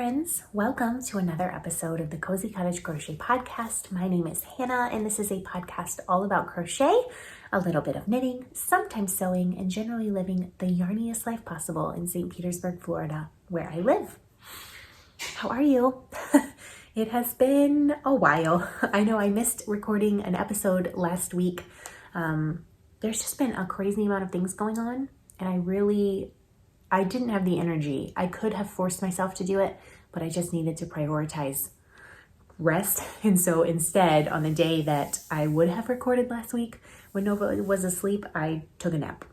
friends, welcome to another episode of the Cozy Cottage Crochet Podcast. My name is Hannah and this is a podcast all about crochet, a little bit of knitting, sometimes sewing, and generally living the yarniest life possible in St. Petersburg, Florida, where I live. How are you? It has been a while. I know I missed recording an episode last week. There's just been a crazy amount of things going on, and I didn't have the energy. I could have forced myself to do it, but I just needed to prioritize rest. And so instead, on the day that I would have recorded last week, when nobody was asleep, I took a nap.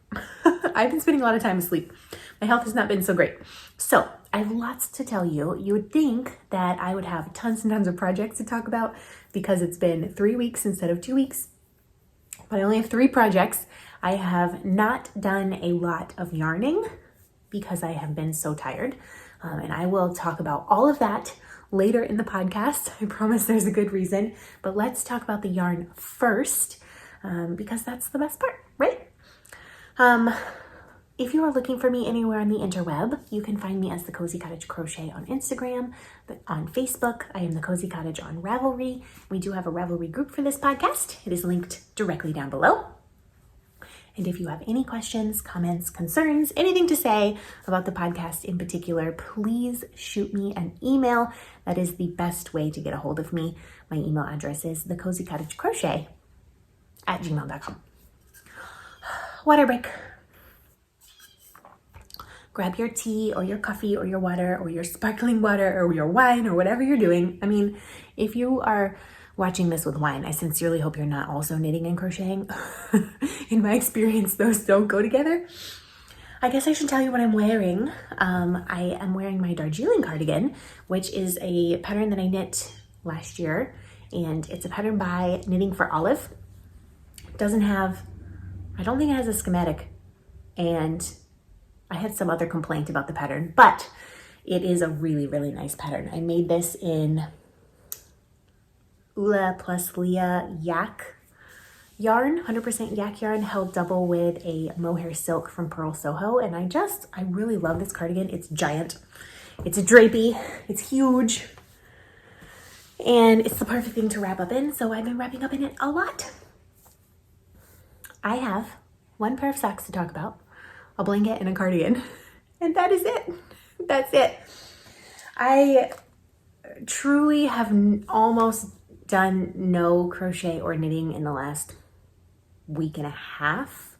I've been spending a lot of time asleep. My health has not been so great. So I have lots to tell you. You would think that I would have tons and tons of projects to talk about because it's been 3 weeks instead of 2 weeks. But I only have 3 projects. I have not done a lot of yarning because I have been so tired. And I will talk about all of that later in the podcast. I promise there's a good reason. But let's talk about the yarn first because that's the best part, right? If you are looking for me anywhere on the interweb, you can find me as the Cozy Cottage Crochet on Instagram, on Facebook. I am the Cozy Cottage on Ravelry. We do have a Ravelry group for this podcast. It is linked directly down below. And if you have any questions, comments, concerns, anything to say about the podcast in particular, please shoot me an email. That is the best way to get a hold of me. My email address is thecozycottagecrochet@gmail.com. Water break. Grab your tea or your coffee or your water or your sparkling water or your wine or whatever you're doing. I mean, if you are watching this with wine, I sincerely hope you're not also knitting and crocheting. In my experience, those don't go together. I guess I should tell you what I'm wearing. I am wearing my Darjeeling cardigan, which is a pattern that I knit last year. And it's a pattern by Knitting for Olive. I don't think it has a schematic. And I had some other complaint about the pattern, but it is a really, really nice pattern. I made this in Ula plus Leah yak yarn, 100% yak yarn, held double with a mohair silk from Pearl Soho. And I really love this cardigan. It's giant. It's a drapey. It's huge. And it's the perfect thing to wrap up in. So I've been wrapping up in it a lot. I have one pair of socks to talk about, a blanket and a cardigan. And that is it. That's it. I truly have almost done no crochet or knitting in the last week and a half,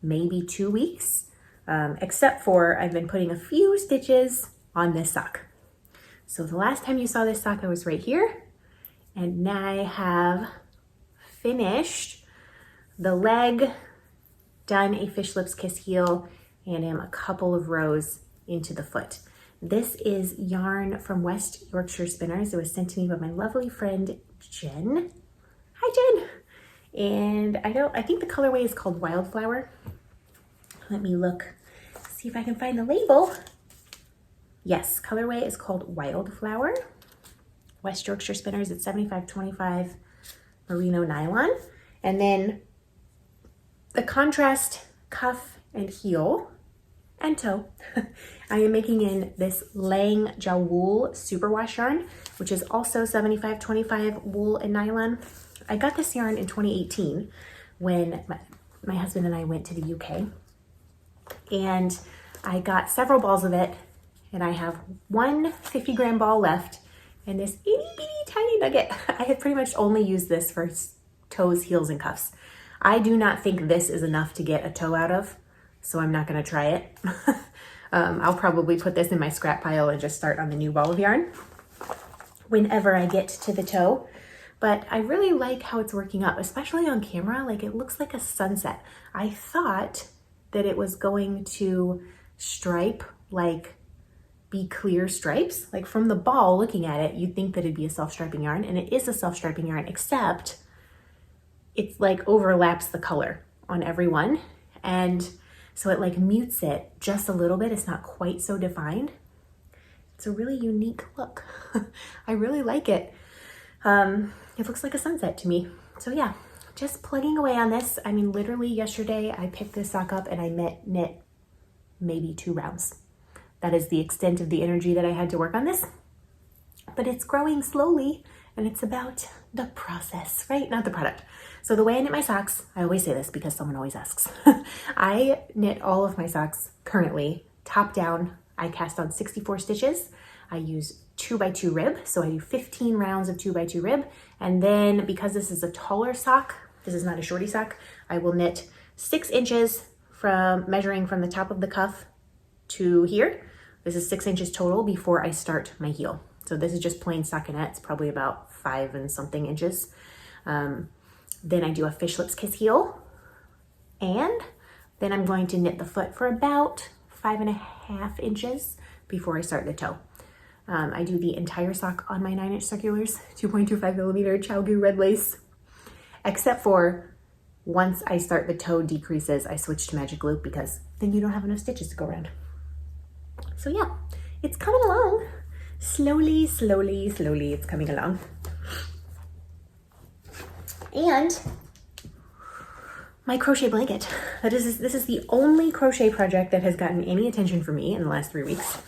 maybe 2 weeks, except for I've been putting a few stitches on this sock. So the last time you saw this sock, I was right here, and now I have finished the leg, done a fish lips kiss heel, and am a couple of rows into the foot. This is yarn from West Yorkshire Spinners. It was sent to me by my lovely friend Jen. Hi, Jen. And I think the colorway is called Wildflower. Let me look, see if I can find the label. Yes, colorway is called Wildflower. West Yorkshire Spinners. It's 75/25 merino nylon. And then the contrast cuff and heel and toe. I am making in this Lang Jawool superwash yarn, which is also 75/25 wool and nylon. I got this yarn in 2018 when my husband and I went to the UK. And I got several balls of it, and I have one 50-gram ball left and this itty bitty tiny nugget. I had pretty much only used this for toes, heels, and cuffs. I do not think this is enough to get a toe out of, so I'm not going to try it. I'll probably put this in my scrap pile and just start on the new ball of yarn whenever I get to the toe. But I really like how it's working up, especially on camera. Like, it looks like a sunset. I thought that it was going to stripe, like be clear stripes. Like from the ball, looking at it, you'd think that it'd be a self-striping yarn, and it is a self-striping yarn, except it's like overlaps the color on every one. And so it like mutes it just a little bit. It's not quite so defined. It's a really unique look. I really like it. It looks like a sunset to me. So yeah, just plugging away on this. I mean, literally yesterday I picked this sock up and I knit maybe 2 rounds. That is the extent of the energy that I had to work on this. but it's growing slowly, and it's about the process, right? Not the product. So the way I knit my socks, I always say this because someone always asks. I knit all of my socks currently top down. I cast on 64 stitches. I use 2x2 rib, so I do 15 rounds of 2x2 rib. And then because this is a taller sock, this is not a shorty sock, I will knit 6 inches from measuring from the top of the cuff to here. This is 6 inches total before I start my heel. So this is just plain stockinette. It's probably about 5 and something inches. Then I do a fish lips kiss heel, and then I'm going to knit the foot for about 5.5 inches before I start the toe. I do the entire sock on my 9-inch circulars, 2.25 millimeter ChowGoo red lace, except for once I start the toe decreases, I switch to magic loop because then you don't have enough stitches to go around. So yeah, it's coming along. Slowly, slowly, slowly, it's coming along. And my crochet blanket. This is the only crochet project that has gotten any attention from me in the last 3 weeks.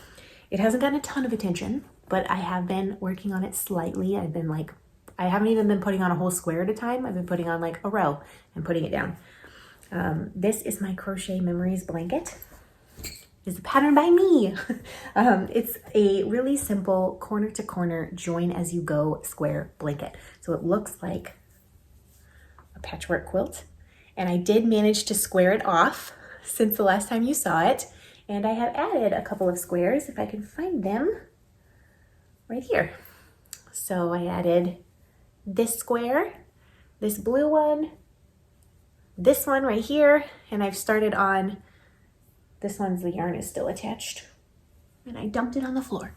It hasn't gotten a ton of attention, but I have been working on it slightly. I haven't even been putting on a whole square at a time. I've been putting on like a row and putting it down. This is my Crochet Memories blanket. It's a pattern by me. It's a really simple corner to corner join as you go square blanket. So it looks like a patchwork quilt. And I did manage to square it off since the last time you saw it. And I have added a couple of squares, if I can find them, right here. So I added this square, this blue one, this one right here, and I've started on, this one's, the yarn is still attached, and I dumped it on the floor.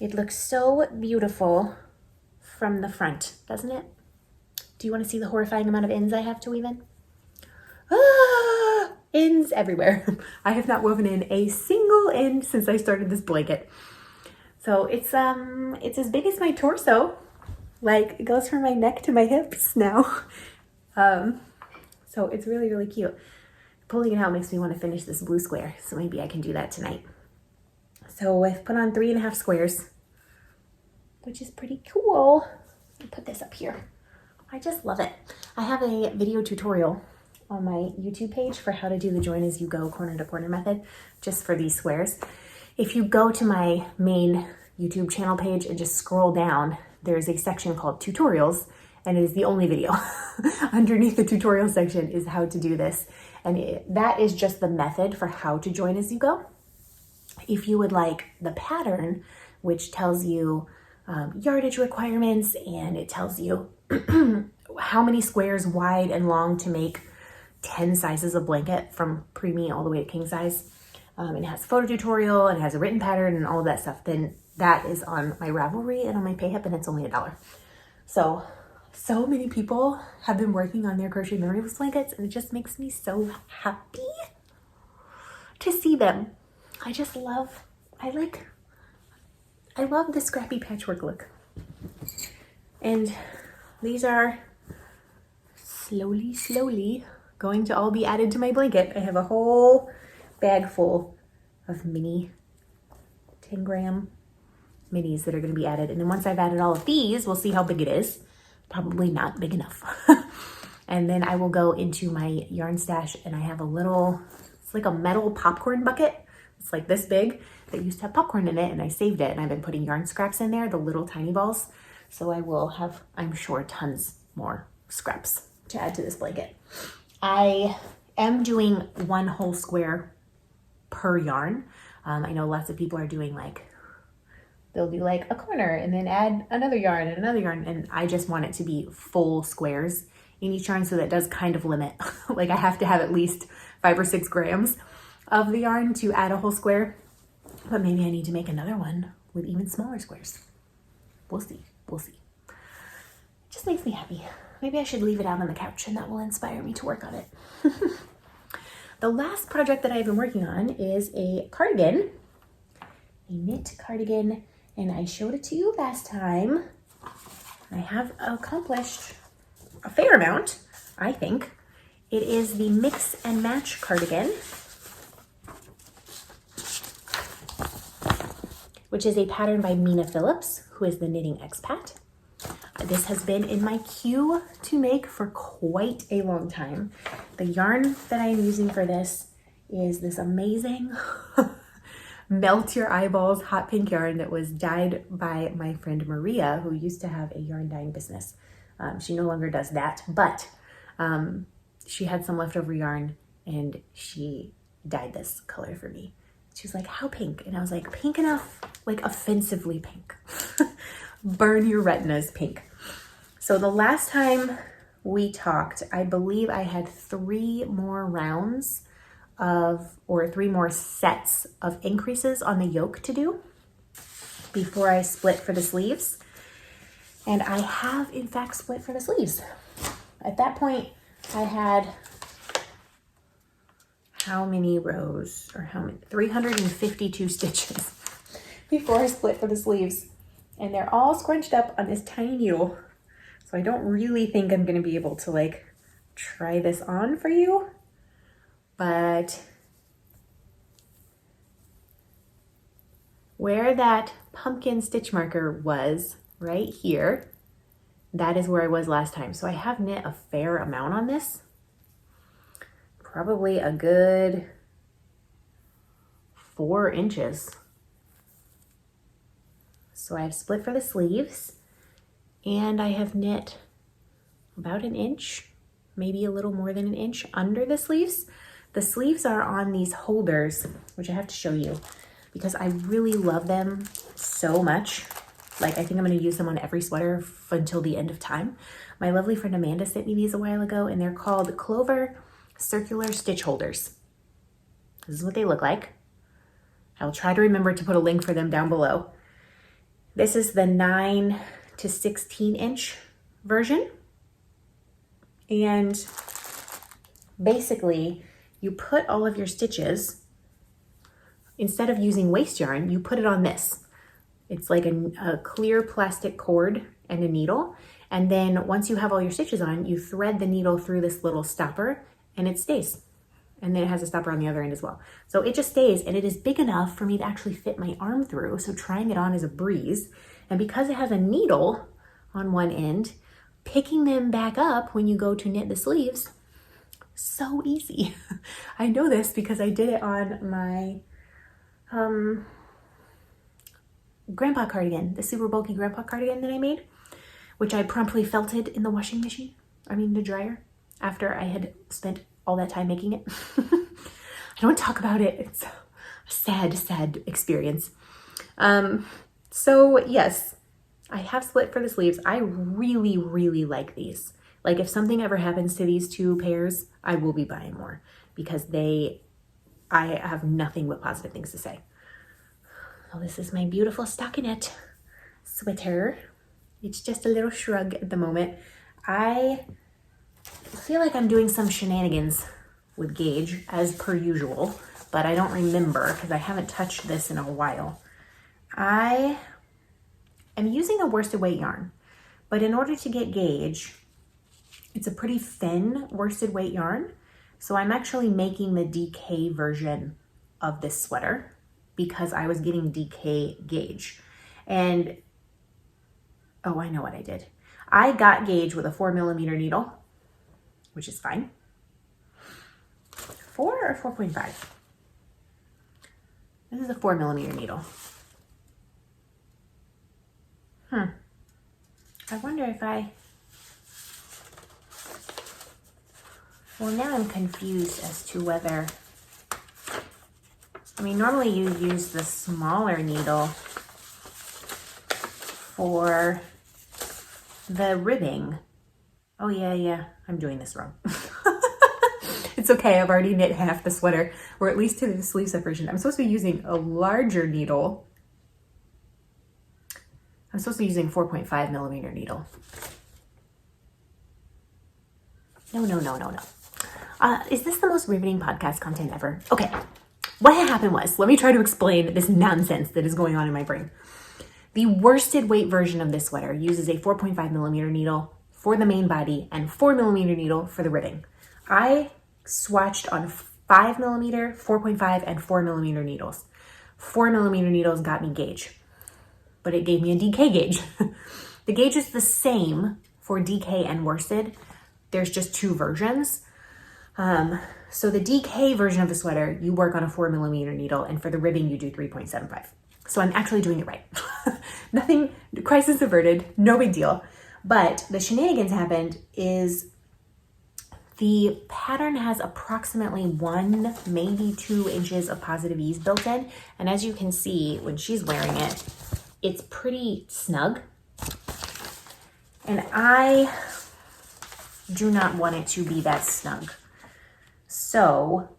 It looks so beautiful from the front, doesn't it? Do you want to see the horrifying amount of ends I have to weave in? Ah, ends everywhere. I have not woven in a single end since I started this blanket. So it's as big as my torso. Like, it goes from my neck to my hips now. So it's really, really cute. Pulling it out makes me want to finish this blue square, so maybe I can do that tonight. So I've put on 3.5 squares, which is pretty cool. Let me put this up here. I just love it. I have a video tutorial on my YouTube page for how to do the join as you go corner to corner method, just for these squares. If you go to my main YouTube channel page and just scroll down, there's a section called tutorials, and it is the only video. Underneath the tutorial section is how to do this. And that is just the method for how to join as you go. If you would like the pattern, which tells you yardage requirements, and it tells you how many squares wide and long to make 10 sizes of blanket from preemie all the way to king size. And it has a photo tutorial, and it has a written pattern and all of that stuff. Then that is on my Ravelry and on my Payhip, and it's only $1. So many people have been working on their Crochet Memories blankets, and it just makes me so happy to see them. I love the scrappy patchwork look. And these are slowly going to all be added to my blanket. I have a whole bag full of mini 10-gram minis that are going to be added. And then once I've added all of these, we'll see how big it is. Probably not big enough. And then I will go into my yarn stash, and I have a little, it's like a metal popcorn bucket. It's like this big that used to have popcorn in it, and I saved it, and I've been putting yarn scraps in there, the little tiny balls. So I will have, I'm sure, tons more scraps to add to this blanket. I am doing one whole square per yarn. I know lots of people are doing like, they'll do like a corner and then add another yarn and another yarn. And I just want it to be full squares in each yarn, so that does kind of limit. Like, I have to have at least 5 or 6 grams of the yarn to add a whole square. But maybe I need to make another one with even smaller squares. We'll see. We'll see. It just makes me happy. Maybe I should leave it out on the couch, and that will inspire me to work on it. The last project that I've been working on is a cardigan, a knit cardigan, and I showed it to you last time. I have accomplished a fair amount, I think. It is the Mix and Match cardigan. which is a pattern by Mina Phillips, who is the knitting expat. This has been in my queue to make for quite a long time. The yarn that I'm using for this is this amazing melt your eyeballs hot pink yarn that was dyed by my friend Maria, who used to have a yarn dyeing business. She no longer does that, but she had some leftover yarn and she dyed this color for me. She was like, how pink? And I was like, pink enough, like offensively pink. Burn your retinas pink. So the last time we talked, I believe I had 3 more rounds or 3 more sets of increases on the yoke to do before I split for the sleeves. And I have in fact split for the sleeves. At that point, I had how many rows or how many? 352 stitches before I split for the sleeves. And they're all scrunched up on this tiny needle. So I don't really think I'm gonna be able to like try this on for you, but where that pumpkin stitch marker was right here, that is where I was last time. So I have knit a fair amount on this, probably a good 4 inches. So I have split for the sleeves and I have knit about 1 inch, maybe a little more than 1 inch under the sleeves. The sleeves are on these holders, which I have to show you because I really love them so much. Like I think I'm gonna use them on every sweater until the end of time. My lovely friend Amanda sent me these a while ago and they're called Clover Circular Stitch Holders. This is what they look like. I'll try to remember to put a link for them down below. This is the 9 to 16 inch version. And basically you put all of your stitches, instead of using waste yarn, you put it on this. It's like a clear plastic cord and a needle. And then once you have all your stitches on, you thread the needle through this little stopper and it stays. And then it has a stopper on the other end as well. So it just stays and it is big enough for me to actually fit my arm through. So trying it on is a breeze. And because it has a needle on one end, picking them back up when you go to knit the sleeves, so easy. I know this because I did it on my grandpa cardigan, the super bulky grandpa cardigan that I made, which I promptly felted in the washing machine, the dryer, after I had spent all that time making it. I don't talk about it. It's a sad, sad experience. So yes, I have split for the sleeves. I really, really like these. Like if something ever happens to these 2 pairs, I will be buying more because I have nothing but positive things to say. Oh, this is my beautiful stockinette sweater. It's just a little shrug at the moment. I feel like I'm doing some shenanigans with gauge as per usual, but I don't remember because I haven't touched this in a while. I am using a worsted weight yarn, but in order to get gauge, it's a pretty thin worsted weight yarn. So I'm actually making the DK version of this sweater because I was getting DK gauge. And, oh, I know what I did. I got gauge with a 4mm needle, which is fine. 4 or 4.5? This is a 4mm needle. I wonder if well, now I'm confused as to whether, normally you use the smaller needle for the ribbing. Oh yeah, I'm doing this wrong. It's okay, I've already knit half the sweater, or at least to the sleeve separation. I'm supposed to be using a larger needle. I'm supposed to be using 4.5mm needle. No. Is this the most riveting podcast content ever? Okay, what had happened was, let me try to explain this nonsense that is going on in my brain. The worsted weight version of this sweater uses a 4.5mm needle for the main body and 4mm needle for the ribbing. I swatched on 5mm, 4.5, and 4mm needles. 4mm needles got me gauge, but it gave me a DK gauge. The gauge is the same for DK and worsted. There's just two versions. So the DK version of the sweater, you work on a 4mm needle, and for the ribbing, you do 3.75. So I'm actually doing it right. Nothing, crisis averted, no big deal. But the shenanigans happened is the pattern has approximately 1, maybe 2 inches of positive ease built in. And as you can see, when she's wearing it, it's pretty snug. And I do not want it to be that snug. So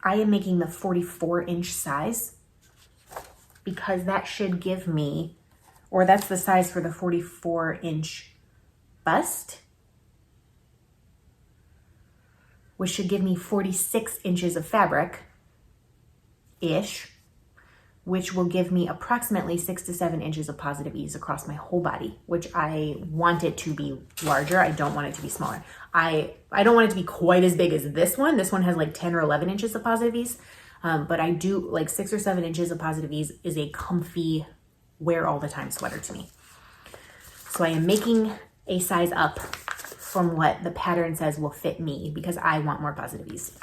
I am making the 44-inch size because that should give me, or that's the size for the 44-inch bust, which should give me 46 inches of fabric-ish, which will give me approximately 6 to 7 inches of positive ease across my whole body, which I want it to be larger. I don't want it to be smaller. I don't want it to be quite as big as this one. This one has like 10 or 11 inches of positive ease, but I do like 6 or 7 inches of positive ease is a comfy wear all the time sweater to me. So I am making a size up from what the pattern says will fit me because I want more positive ease.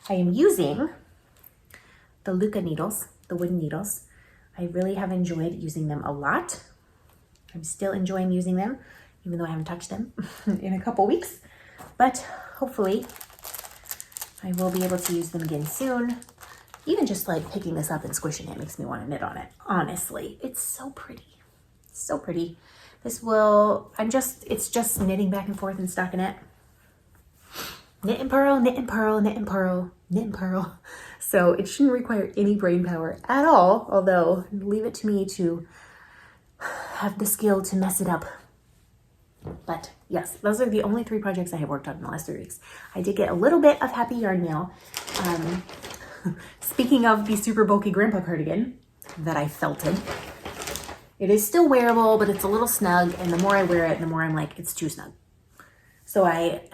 I am using the Luca needles, the wooden needles. I really have enjoyed using them a lot. I'm still enjoying using them, even though I haven't touched them in a couple weeks. But hopefully I will be able to use them again soon. Even just like picking this up and squishing it makes me want to knit on it. Honestly, it's so pretty. So pretty. This will, it's just knitting back and forth and stockinette. Knit and purl, knit and purl, knit and purl, knit and purl. So it shouldn't require any brain power at all, although leave it to me to have the skill to mess it up. But yes, those are the only 3 projects I have worked on in the last 3 weeks. I did get a little bit of happy yarn mail. Speaking of the super bulky grandpa cardigan that I felted, it is still wearable, but it's a little snug, and the more I wear it, the more I'm like, it's too snug. So I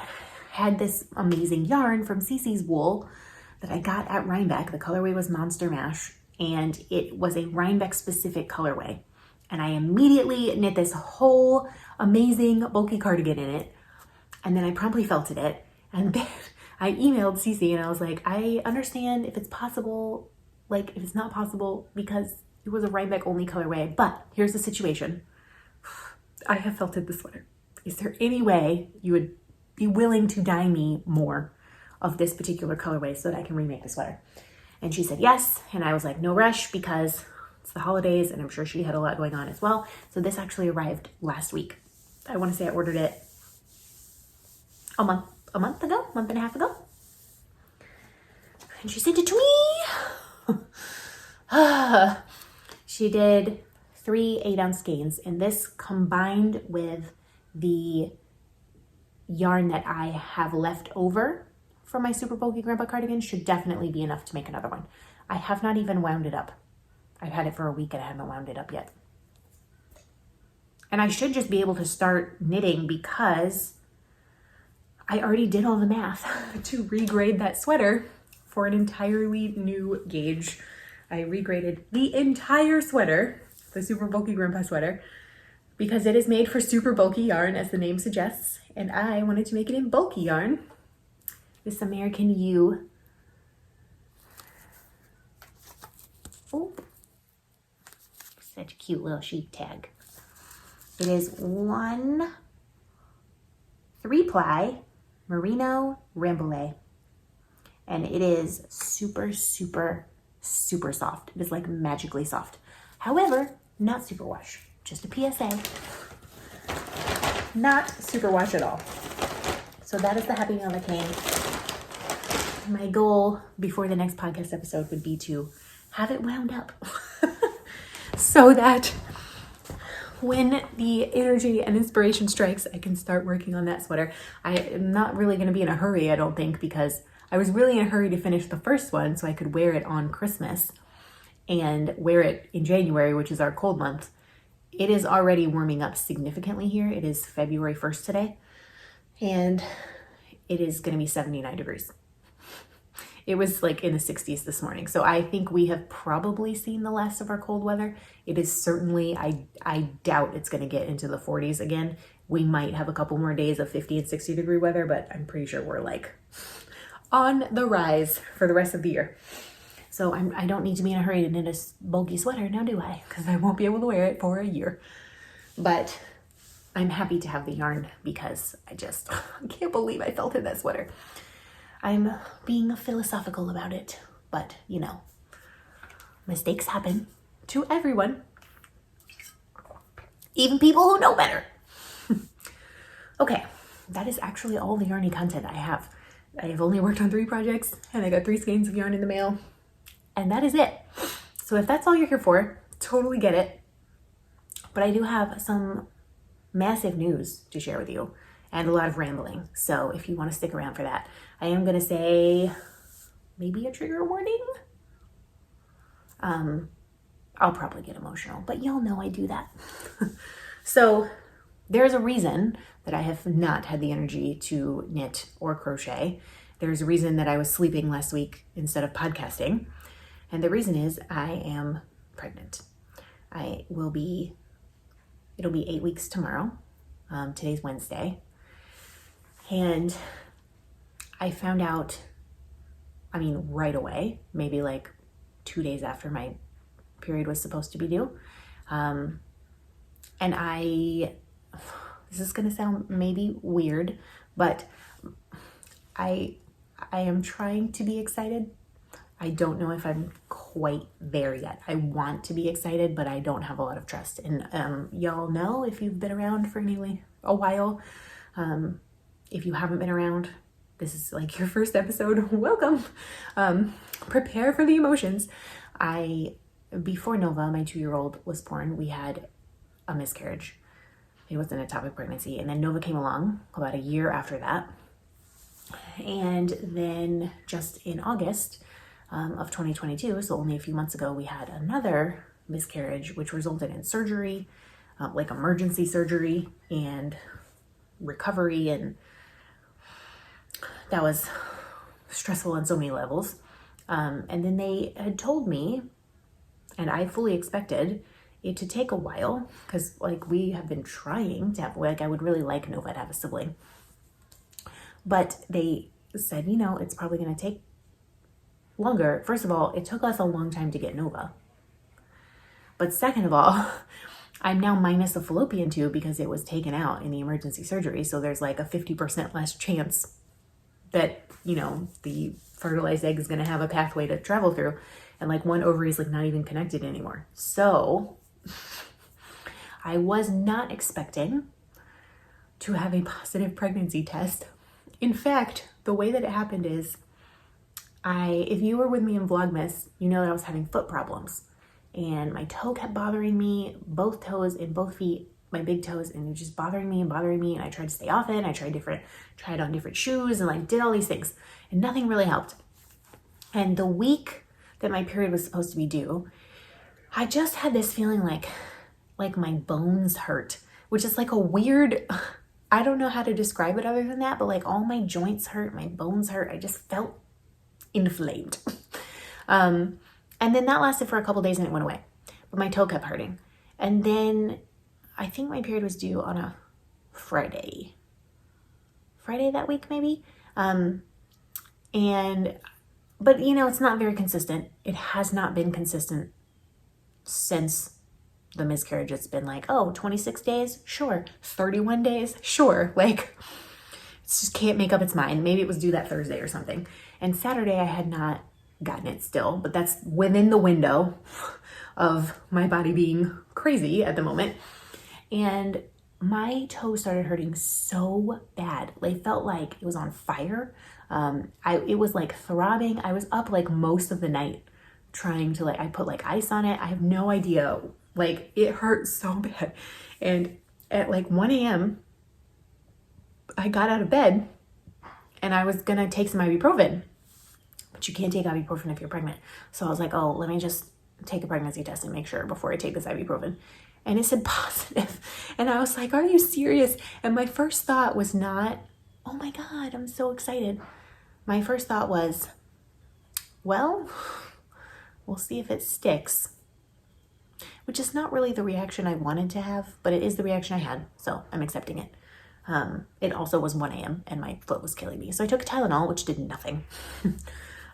had this amazing yarn from Cece's Wool that I got at Rhinebeck. The colorway was Monster Mash, and it was a Rhinebeck specific colorway. And I immediately knit this whole amazing bulky cardigan in it, and then I promptly felted it. And then I emailed Cece and I was like, I understand if it's possible, like if it's not possible because it was a Rhinebeck only colorway, but here's the situation. I have felted the sweater. Is there any way you would be willing to dye me more of this particular colorway so that I can remake the sweater? And she said yes, and I was like, no rush because it's the holidays and I'm sure she had a lot going on as well. So this actually arrived last week. I want to say I ordered it a month ago, month and a half ago. And she sent it to me. She did 3 8-ounce skeins, and this combined with the yarn that I have left over from my super bulky grandpa cardigan should definitely be enough to make another one. I have not even wound it up. I've had it for a week and I haven't wound it up yet. And I should just be able to start knitting because I already did all the math to regrade that sweater for an entirely new gauge. I regraded the entire sweater, the super bulky grandpa sweater, because it is made for super bulky yarn, as the name suggests, and I wanted to make it in bulky yarn. This American U. Oh, such a cute little sheep tag. It is 1 3-ply merino rambouillet, and it is super, super, super soft. It is like magically soft. However, not superwash. Just a PSA. Not superwash at all. So that is the happy mail that came. My goal before the next podcast episode would be to have it wound up so that when the energy and inspiration strikes, I can start working on that sweater. I am not really going to be in a hurry, I don't think, because I was really in a hurry to finish the first one so I could wear it on Christmas and wear it in January, which is our cold month. It is already warming up significantly here. It is February 1st today, and it is going to be 79 degrees. It was like in the 60s this morning. So I think we have probably seen the last of our cold weather. It is certainly, I doubt it's going to get into the 40s again. We might have a couple more days of 50 and 60 degree weather, but I'm pretty sure we're like on the rise for the rest of the year. So I don't need to be in a hurry to knit a bulky sweater now, do I? Because I won't be able to wear it for a year. But I'm happy to have the yarn because I can't believe I felt in that sweater. I'm being philosophical about it, but you know, mistakes happen to everyone, even people who know better. Okay, that is actually all the yarny content I have. I have only worked on 3 projects and I got 3 skeins of yarn in the mail, and that is it. So if that's all you're here for, totally get it. But I do have some massive news to share with you and a lot of rambling. So if you want to stick around for that, I am going to say maybe a trigger warning. I'll probably get emotional, but y'all know I do that. So there's a reason that I have not had the energy to knit or crochet. There's a reason that I was sleeping last week instead of podcasting. And the reason is I am pregnant. It'll be 8 weeks tomorrow. Today's Wednesday. And I found out, right away, maybe like 2 days after my period was supposed to be due. And this is going to sound maybe weird, but I am trying to be excited. I don't know if I'm quite there yet. I want to be excited, but I don't have a lot of trust. And y'all know, if you've been around for a while, if you haven't been around, this is like your first episode, welcome. Prepare for the emotions. Before Nova, my 2-year-old, was born, we had a miscarriage. It was an ectopic pregnancy. And then Nova came along about a year after that. And then just in August of 2022, so only a few months ago, we had another miscarriage, which resulted in surgery, like emergency surgery and recovery. And that was stressful on so many levels. And then they had told me, and I fully expected it to take a while, because like we have been trying to have, like, I would really like Nova to have a sibling. But they said, it's probably going to take longer. First of all, it took us a long time to get Nova. But second of all, I'm now minus a fallopian tube because it was taken out in the emergency surgery. So there's like a 50% less chance that, the fertilized egg is going to have a pathway to travel through. And like one ovary is like not even connected anymore. So I was not expecting to have a positive pregnancy test. In fact, the way that it happened is if you were with me in Vlogmas, you know that I was having foot problems and my toe kept bothering me, both toes and both feet, my big toes, and it was just bothering me. And I tried to stay off it. I tried on different shoes and like did all these things and nothing really helped. And the week that my period was supposed to be due, I just had this feeling like my bones hurt, which is like a weird, I don't know how to describe it other than that, but like all my joints hurt, my bones hurt. I just felt inflamed. And then that lasted for a couple days and it went away, but my toe kept hurting. And then I think my period was due on a Friday that week, maybe. But it's not very consistent. It has not been consistent since the miscarriage. It's been like, 26 days, sure. 31 days, sure. Like, it just can't make up its mind. Maybe it was due that Thursday or something. And Saturday I had not gotten it still, but that's within the window of my body being crazy at the moment. And my toe started hurting so bad. It felt like it was on fire. It was like throbbing. I was up like most of the night trying to I put like ice on it. I have no idea. Like it hurt so bad. And at like 1 a.m. I got out of bed and I was gonna take some ibuprofen, but you can't take ibuprofen if you're pregnant. So I was like, let me just take a pregnancy test and make sure before I take this ibuprofen. And it said positive. And I was like, are you serious? And my first thought was not, oh my God, I'm so excited. My first thought was, well, we'll see if it sticks. Which is not really the reaction I wanted to have, but it is the reaction I had, so I'm accepting it. It also was 1 a.m. and my foot was killing me. So I took Tylenol, which did nothing.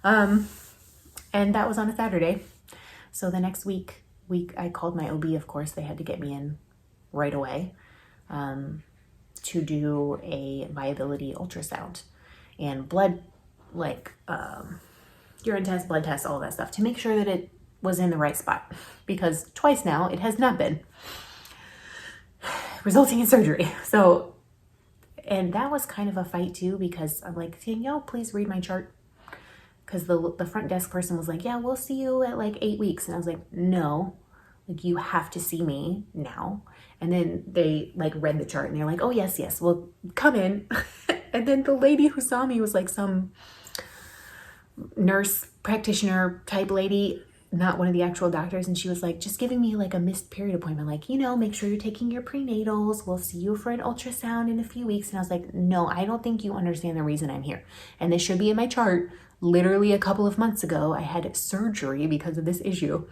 And that was on a Saturday. So the next week I called my OB, of course. They had to get me in right away to do a viability ultrasound and blood, like urine test, blood test, all that stuff to make sure that it was in the right spot, because twice now it has not been, resulting in surgery. So, and that was kind of a fight too, because I'm like, Danielle, please read my chart. Because the front desk person was like, yeah, we'll see you at like 8 weeks. And I was like, no, like you have to see me now. And then they like read the chart and they're like, oh yes, well come in. And then the lady who saw me was like some nurse practitioner type lady, not one of the actual doctors. And she was like, just giving me like a missed period appointment. Like, you know, make sure you're taking your prenatals. We'll see you for an ultrasound in a few weeks. And I was like, no, I don't think you understand the reason I'm here. And this should be in my chart. Literally a couple of months ago, I had surgery because of this issue.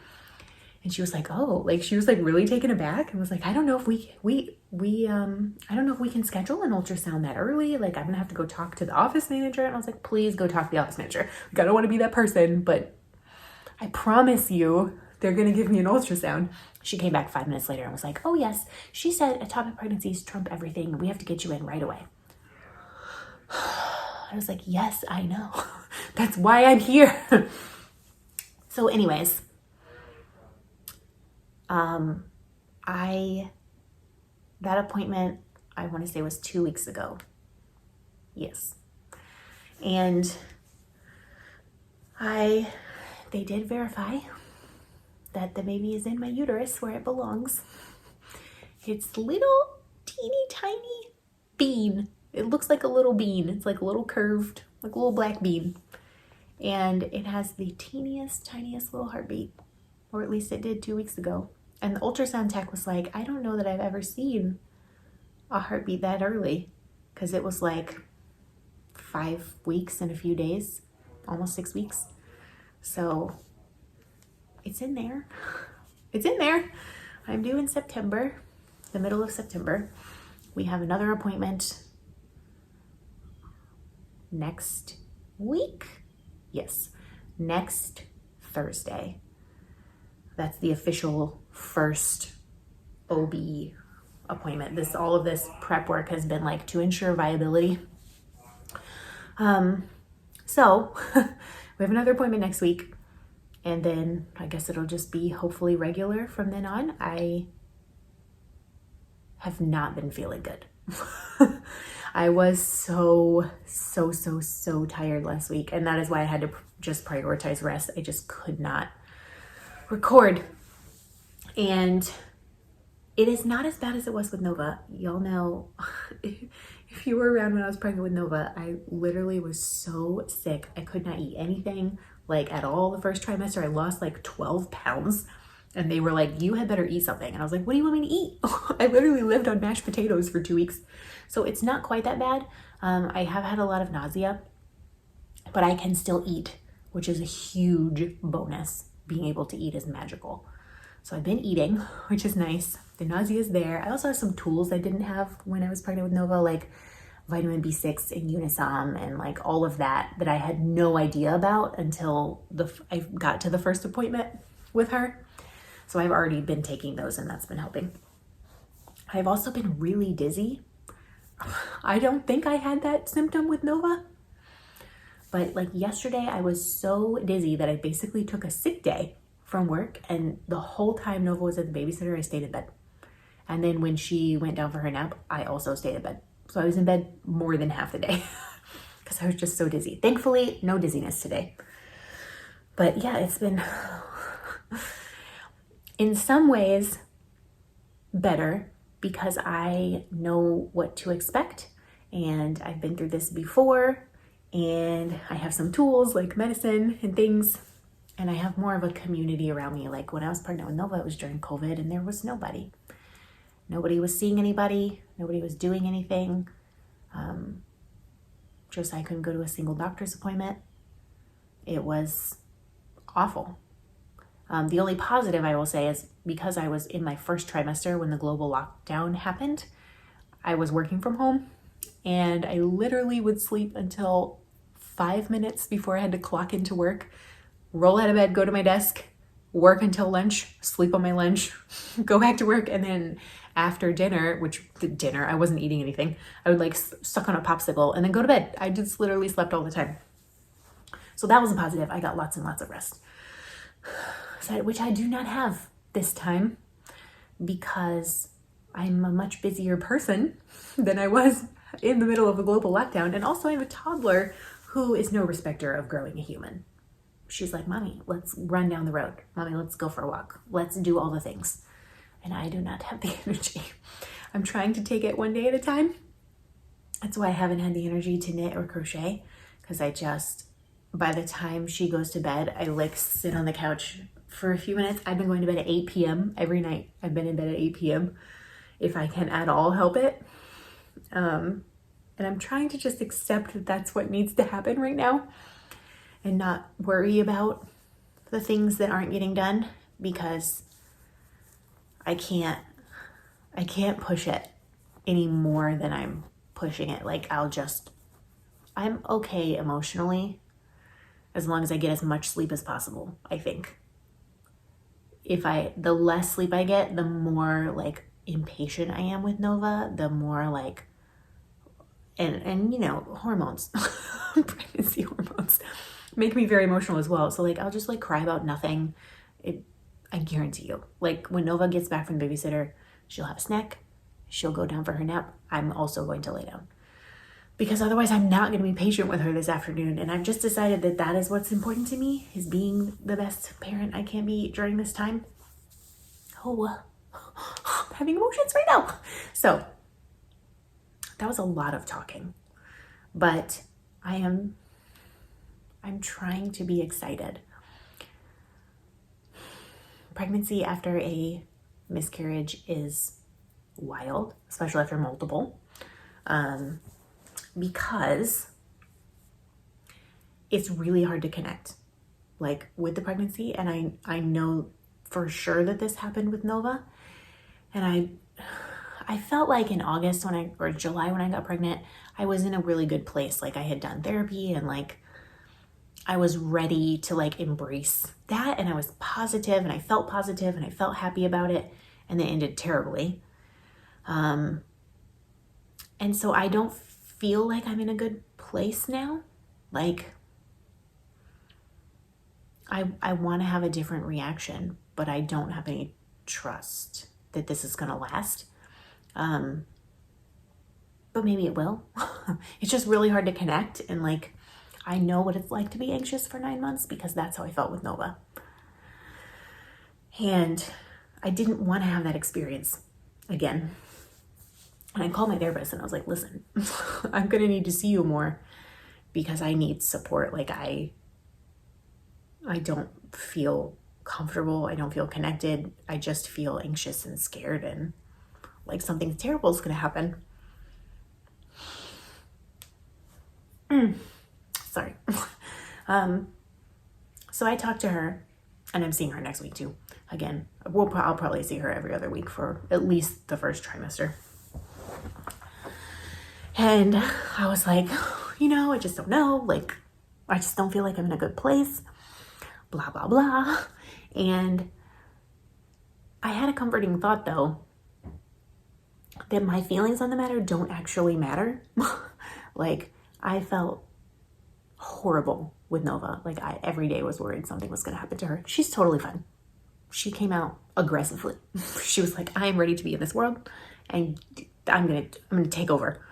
And she was like, oh, like she was like really taken aback and was like, I don't know if I don't know if we can schedule an ultrasound that early. Like I'm gonna have to go talk to the office manager. And I was like, please go talk to the office manager. Like, I don't want to be that person, but I promise you they're gonna give me an ultrasound. She came back 5 minutes later and was like, oh yes, she said ectopic pregnancies trump everything. We have to get you in right away. I was like, yes, I know. That's why I'm here. So anyways, that appointment, I want to say was 2 weeks ago. Yes. And they did verify that the baby is in my uterus where it belongs. It's little teeny tiny bean. It looks like a little bean. It's like a little curved, like a little black bean. And it has the teeniest, tiniest little heartbeat, or at least it did 2 weeks ago. And the ultrasound tech was like, I don't know that I've ever seen a heartbeat that early, because it was like 5 weeks and a few days, almost 6 weeks. So it's in there. It's in there. I'm due in September, the middle of September. We have another appointment next week. Yes, next Thursday. That's the official first OB appointment. All of this prep work has been like to ensure viability. So we have another appointment next week, and then I guess it'll just be hopefully regular from then on. I have not been feeling good. I was so tired last week, and that is why I had to just prioritize rest. I just could not record. And it is not as bad as it was with Nova. Y'all know, if you were around when I was pregnant with Nova, I literally was so sick. I could not eat anything like at all the first trimester. I lost like 12 pounds. And they were like, you had better eat something. And I was like, what do you want me to eat? I literally lived on mashed potatoes for 2 weeks. So it's not quite that bad. I have had a lot of nausea, but I can still eat, which is a huge bonus. Being able to eat is magical. So I've been eating, which is nice. The nausea is there. I also have some tools I didn't have when I was pregnant with Nova, like vitamin B6 and Unisom and like all of that I had no idea about until I got to the first appointment with her. So I've already been taking those, and that's been helping. I've also been really dizzy. I don't think I had that symptom with Nova, but like yesterday I was so dizzy that I basically took a sick day from work, and the whole time Nova was at the babysitter, I stayed in bed. And then when she went down for her nap, I also stayed in bed. So I was in bed more than half the day because I was just so dizzy. Thankfully, no dizziness today. But yeah, it's been in some ways better because I know what to expect, and I've been through this before, and I have some tools like medicine and things, and I have more of a community around me. Like when I was pregnant with Nova, it was during COVID, and there was nobody. Nobody was seeing anybody. Nobody was doing anything. Just I couldn't go to a single doctor's appointment. It was awful. The only positive I will say is because I was in my first trimester when the global lockdown happened, I was working from home and I literally would sleep until 5 minutes before I had to clock into work, roll out of bed, go to my desk, work until lunch, sleep on my lunch, go back to work, and then after dinner, I wasn't eating anything, I would like suck on a popsicle and then go to bed. I just literally slept all the time. So that was a positive. I got lots and lots of rest, which I do not have this time because I'm a much busier person than I was in the middle of a global lockdown. And also I have a toddler who is no respecter of growing a human. She's like, Mommy, let's run down the road. Mommy, let's go for a walk. Let's do all the things. And I do not have the energy. I'm trying to take it one day at a time. That's why I haven't had the energy to knit or crochet, because by the time she goes to bed, I like sit on the couch for a few minutes. I've been going to bed at 8 p.m. every night. I've been in bed at 8 p.m. if I can at all help it. And I'm trying to just accept that that's what needs to happen right now and not worry about the things that aren't getting done, because I can't push it any more than I'm pushing it. Like I'm okay emotionally as long as I get as much sleep as possible, I think. The less sleep I get, the more like impatient I am with Nova, the more like, and you know, hormones, pregnancy hormones make me very emotional as well. So like, I'll just like cry about nothing. I guarantee you, like when Nova gets back from the babysitter, she'll have a snack, she'll go down for her nap. I'm also going to lay down, because otherwise I'm not going to be patient with her this afternoon. And I've just decided that that is what's important to me, is being the best parent I can be during this time. Oh, I'm having emotions right now. So that was a lot of talking, but I'm trying to be excited. Pregnancy after a miscarriage is wild, especially after multiple, because it's really hard to connect like with the pregnancy. And I know for sure that this happened with Nova. And I felt like in August or July when I got pregnant, I was in a really good place. Like I had done therapy and like I was ready to like embrace that, and I was positive and I felt positive and I felt happy about it, and it ended terribly. And so I don't feel like I'm in a good place now. Like I want to have a different reaction, but I don't have any trust that this is going to last. But maybe it will. It's just really hard to connect, and like I know what it's like to be anxious for 9 months, because that's how I felt with Nova. And I didn't want to have that experience again. And I called my therapist and I was like, listen, I'm going to need to see you more because I need support. Like I don't feel comfortable. I don't feel connected. I just feel anxious and scared, and like something terrible is going to happen. Sorry. So I talked to her, and I'm seeing her next week too. Again, I'll probably see her every other week for at least the first trimester. And I was like, you know, I just don't know. Like, I just don't feel like I'm in a good place. Blah, blah, blah. And I had a comforting thought though, that my feelings on the matter don't actually matter. Like, I felt horrible with Nova. Like every day was worried something was going to happen to her. She's totally fine. She came out aggressively. She was like, I am ready to be in this world, and I'm going to take over.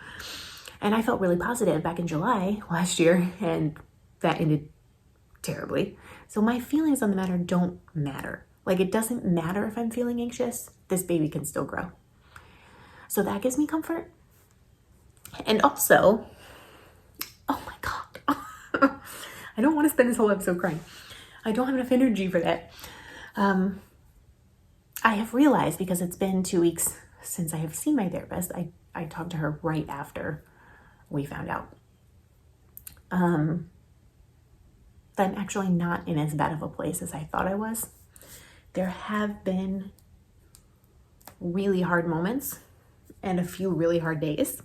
And I felt really positive back in July last year, and that ended terribly. So my feelings on the matter don't matter. Like, it doesn't matter if I'm feeling anxious. This baby can still grow. So that gives me comfort. And also, oh my God, I don't want to spend this whole episode crying. I don't have enough energy for that. I have realized, because it's been 2 weeks since I have seen my therapist, I talked to her right after we found out. The that I'm actually not in as bad of a place as I thought I was. There have been really hard moments and a few really hard days.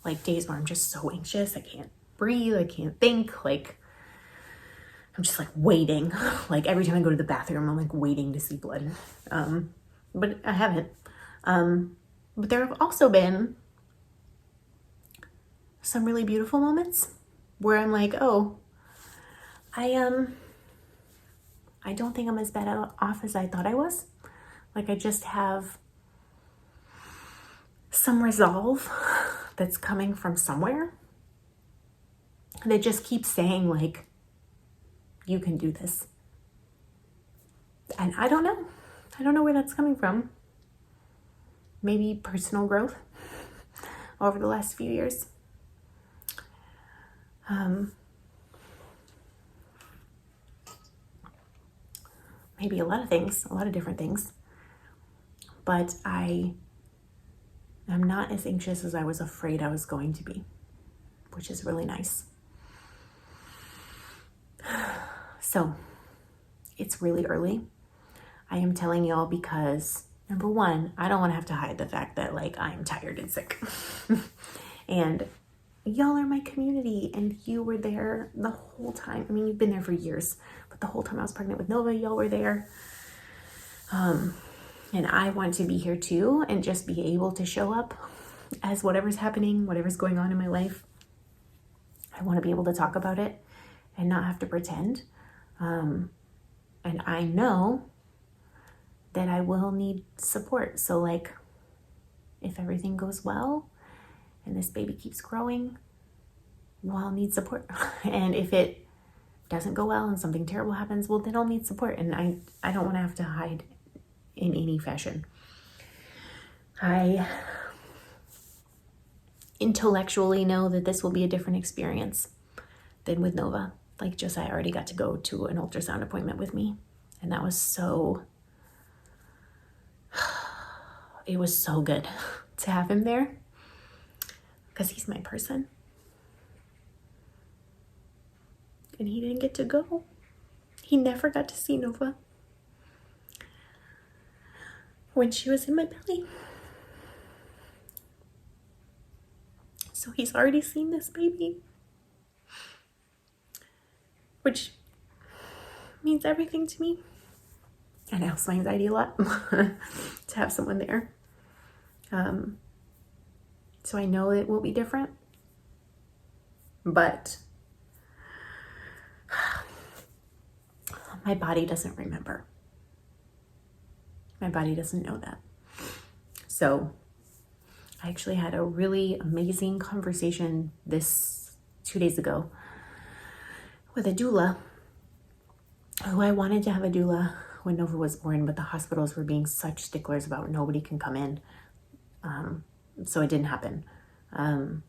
Like days where I'm just so anxious, I can't breathe, I can't think, like I'm just like waiting. Like every time I go to the bathroom, I'm like waiting to see blood. But I haven't. But there have also been some really beautiful moments where I'm like, oh, I don't think I'm as bad off as I thought I was. Like I just have some resolve that's coming from somewhere that just keeps saying like, you can do this. And I don't know. I don't know where that's coming from. Maybe personal growth over the last few years. Maybe a lot of things, a lot of different things. But I am not as anxious as I was afraid I was going to be, which is really nice. So it's really early. I am telling y'all because number one, I don't want to have to hide the fact that like I'm tired and sick. And y'all are my community and you were there the whole time. I mean, you've been there for years, but the whole time I was pregnant with Nova, y'all were there. And I want to be here too and just be able to show up as whatever's happening, whatever's going on in my life. I want to be able to talk about it and not have to pretend. And I know that I will need support. So like, if everything goes well and this baby keeps growing, well, I'll need support. And if it doesn't go well and something terrible happens, well, then I'll need support. And I don't want to have to hide in any fashion. I intellectually know that this will be a different experience than with Nova. Like Josiah already got to go to an ultrasound appointment with me. And that was it was so good to have him there because he's my person. And he didn't get to go. He never got to see Nova when she was in my belly. So he's already seen this baby, which means everything to me. And it helps my anxiety a lot to have someone there. So I know it will be different, but my body doesn't remember. My body doesn't know that. So I actually had a really amazing conversation 2 days ago with a doula who I wanted to have a doula when Nova was born, but the hospitals were being such sticklers about nobody can come in. So it didn't happen. And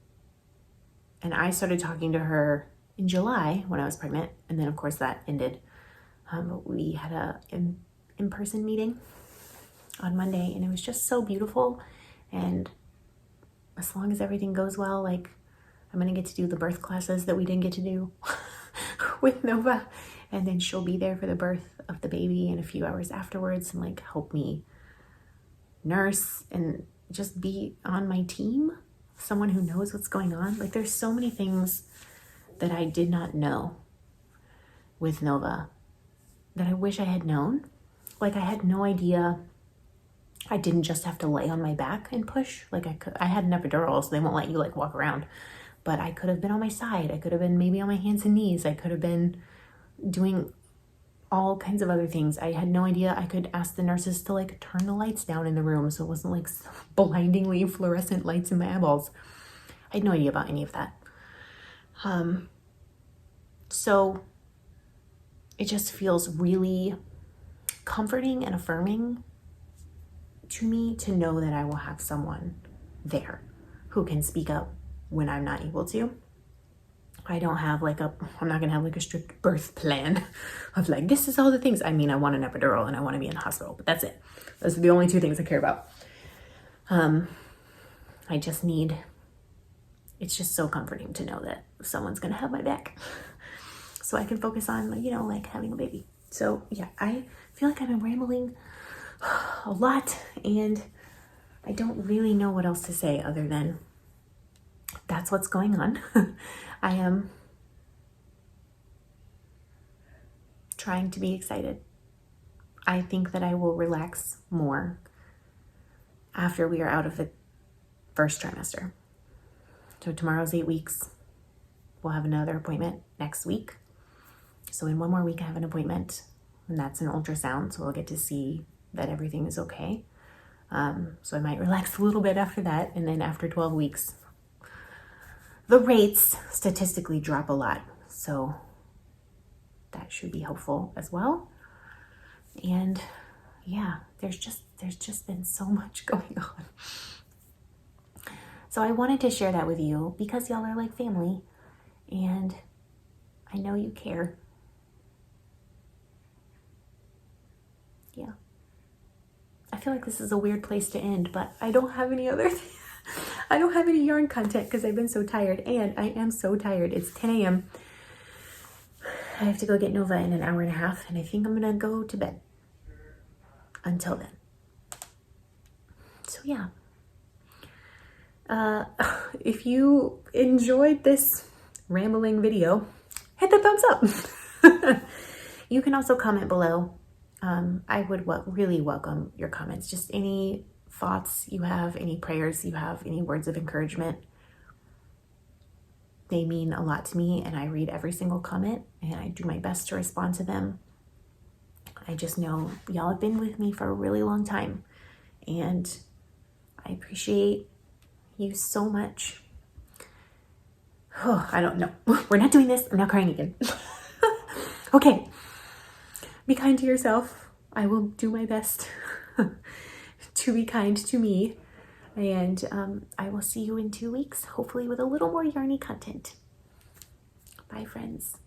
I started talking to her in July when I was pregnant. And then of course that ended. But we had a in-person meeting on Monday and it was just so beautiful. And as long as everything goes well, like I'm going to get to do the birth classes that we didn't get to do with Nova. And then she'll be there for the birth of the baby and a few hours afterwards and like help me nurse and just be on my team, someone who knows what's going on. Like there's so many things that I did not know with Nova that I wish I had known. Like I had no idea I didn't just have to lay on my back and push. Like I had an epidural, so they won't let you like walk around, but I could have been on my side. I could have been maybe on my hands and knees. I could have been doing all kinds of other things. I had no idea I could ask the nurses to like turn the lights down in the room so it wasn't like blindingly fluorescent lights in my eyeballs. I had no idea about any of that. So it just feels really comforting and affirming to me to know that I will have someone there who can speak up when I'm not able to. I don't have like I'm not gonna have like a strict birth plan of like, this is all the things. I mean, I want an epidural and I want to be in the hospital, but that's it. Those are the only two things I care about. I just need, it's just so comforting to know that someone's gonna have my back. so I can focus on, you know, like having a baby. So yeah, I feel like I've been rambling a lot, and I don't really know what else to say other than that's what's going on. I am trying to be excited. I think that I will relax more after we are out of the first trimester. So tomorrow's 8 weeks. We'll have another appointment next week. So in 1 more week, I have an appointment, and that's an ultrasound. So we'll get to see that everything is okay. So I might relax a little bit after that. And then after 12 weeks, the rates statistically drop a lot. So that should be helpful as well. And yeah, there's just been so much going on. So I wanted to share that with you because y'all are like family, and I know you care. Yeah. I feel like this is a weird place to end, but I don't have any other I don't have any yarn content because I've been so tired, and I am so tired. It's 10 a.m. I have to go get Nova in an hour and a half, and I think I'm gonna go to bed until then. So yeah. If you enjoyed this rambling video, hit the thumbs up. You can also comment below. I would really welcome your comments. Just any thoughts you have, any prayers you have, any words of encouragement. They mean a lot to me, and I read every single comment, and I do my best to respond to them. I just know y'all have been with me for a really long time, and I appreciate you so much. Oh, I don't know. We're not doing this. I'm not crying again. Okay. Be kind to yourself. I will do my best to be kind to me. And I will see you in 2 weeks, hopefully with a little more yarny content. Bye, friends.